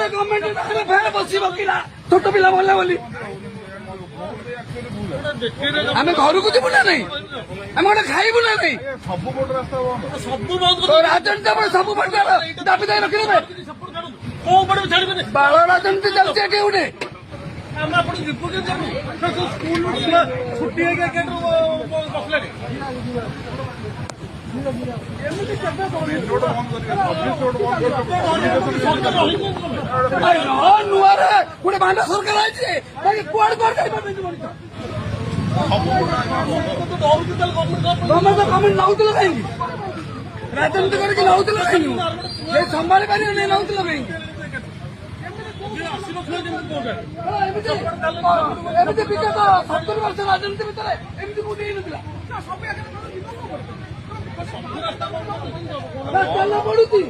government बस छोट पिला बोला बोली आम घर को जीवु ना नहीं आम गोटे खाइबु ना नहीं राजनीति सब दाबी दाबी रखिदेवे बाल राजनीति चलती उठे गोटे बांधा सरकार आई कुआड़े गवर्नमेंट नौल कहीं राजनीति करके नौल कहीं संभाली पारे नहीं नौल कहीं विगत 70 वर्ष राजनीति भितर एमती कोटी तेल पड़ुची